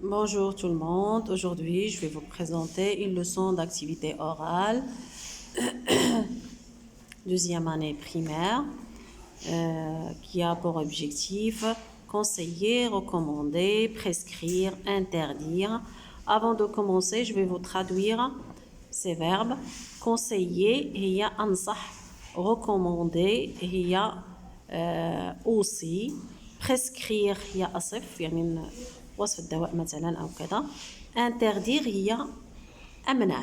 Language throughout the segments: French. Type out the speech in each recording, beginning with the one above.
Bonjour tout le monde. Aujourd'hui, je vais vous présenter une leçon d'activité orale, deuxième année primaire, qui a pour objectif conseiller, recommander, prescrire, interdire. Avant de commencer, je vais vous traduire ces verbes. Conseiller, هي أنصح. Recommander, هي أوصي. prescrire هي أصف يعني وصف الدواء مثلا أو كذا. interdire هي أمنع.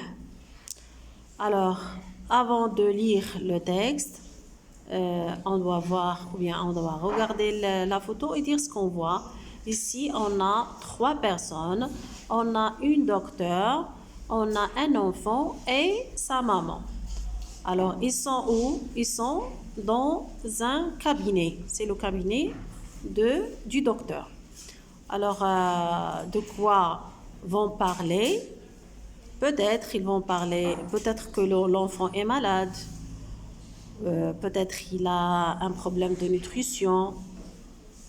Alors, avant de lire le texte, on doit voir ou bien on doit regarder la photo et dire ce qu'on voit. Ici, on a 3 personnes. On a une docteur, on a un enfant et sa maman. Alors, ils sont où? Ils sont dans un cabinet. C'est le cabinet du docteur. Alors, de quoi vont parler? Peut-être ils vont parler, peut-être que l'enfant est malade, peut-être il a un problème de nutrition,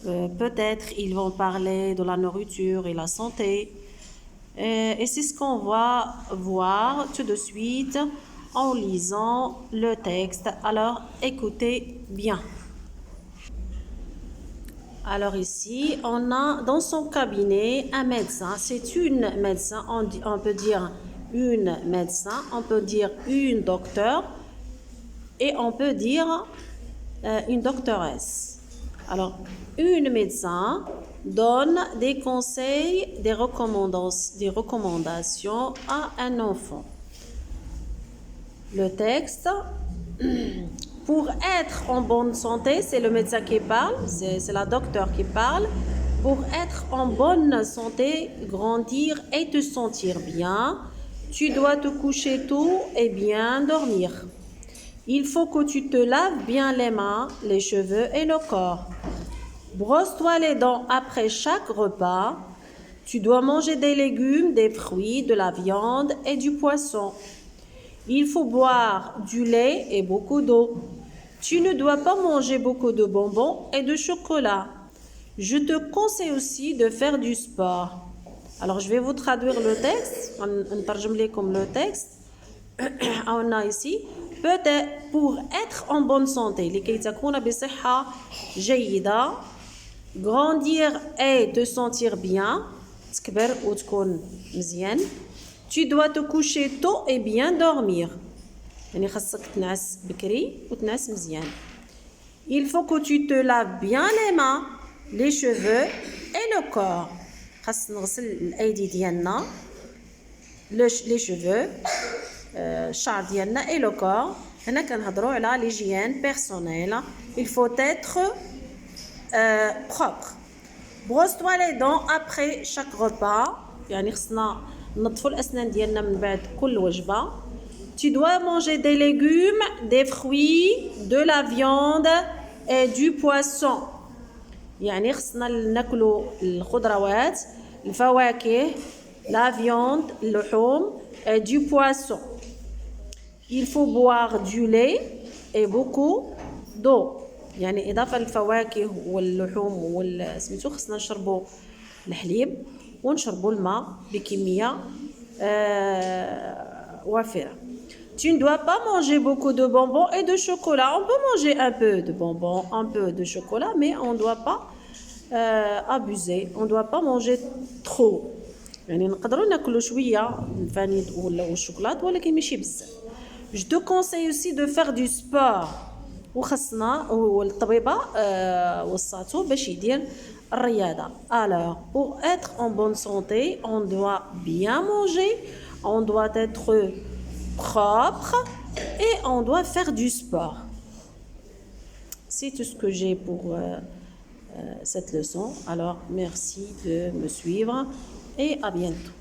peut-être ils vont parler de la nourriture et la santé. Et c'est ce qu'on va voir tout de suite en lisant le texte. Alors, écoutez bien. Alors ici, on a dans son cabinet un médecin. C'est une médecin, on peut dire une médecin, on peut dire une docteure et on peut dire une doctoresse. Alors, une médecin donne des conseils, des recommandations à un enfant. Le texte, pour être en bonne santé, c'est le médecin qui parle, c'est la docteure qui parle. Pour être en bonne santé, grandir et te sentir bien, tu dois te coucher tôt et bien dormir. Il faut que tu te laves bien les mains, les cheveux et le corps. Brosse-toi les dents après chaque repas. Tu dois manger des légumes, des fruits, de la viande et du poisson. Il faut boire du lait et beaucoup d'eau. Tu ne dois pas manger beaucoup de bonbons et de chocolat. Je te conseille aussi de faire du sport. Alors, je vais vous traduire le texte. On comme le texte. On a ici, peut-être pour être en bonne santé, لكي تكون بصحة جيدة, grandir et te sentir bien, تكبر وتكون مزيان. Tu dois te coucher tôt et bien dormir. يعني خاصك تنعس بكري وتنعس مزيان. Il faut que tu te laves bien les mains, les cheveux et le corps. خاص نغسل الأيدي ديالنا, les cheveux, الشعر ديالنا et le corps. هنا كنهضروا على l'hygiène personnelle. Il faut être propre. Brosse-toi les dents après chaque repas. يعني خصنا ننظفوا الأسنان ديالنا من بعد كل وجبة. Tu dois manger des légumes, des fruits, de la viande et du poisson. يعني خصنا ناكلوا الخضروات, الفواكه, la viande, اللحوم et du poisson. Il faut boire du lait et beaucoup d'eau. يعني إضافة للفواكه واللحوم والسميتو خصنا نشربوا الحليب ونشربوا الماء بكمية وافرة. Tu ne dois pas manger beaucoup de bonbons et de chocolat. On peut manger un peu de bonbons, un peu de chocolat, mais on ne doit pas abuser. On ne doit pas manger trop. يعني نقدروا ناكلوا شوية الفانيد ولا الشوكولات ولكن ماشي بزاف. Je te conseille aussi de faire du sport. وخصنا والطبيبة وصاتو باش يدير الرياضة. Alors, pour être en bonne santé, on doit bien manger, on doit être propre et on doit faire du sport. C'est tout ce que j'ai pour cette leçon. Alors, merci de me suivre et à bientôt.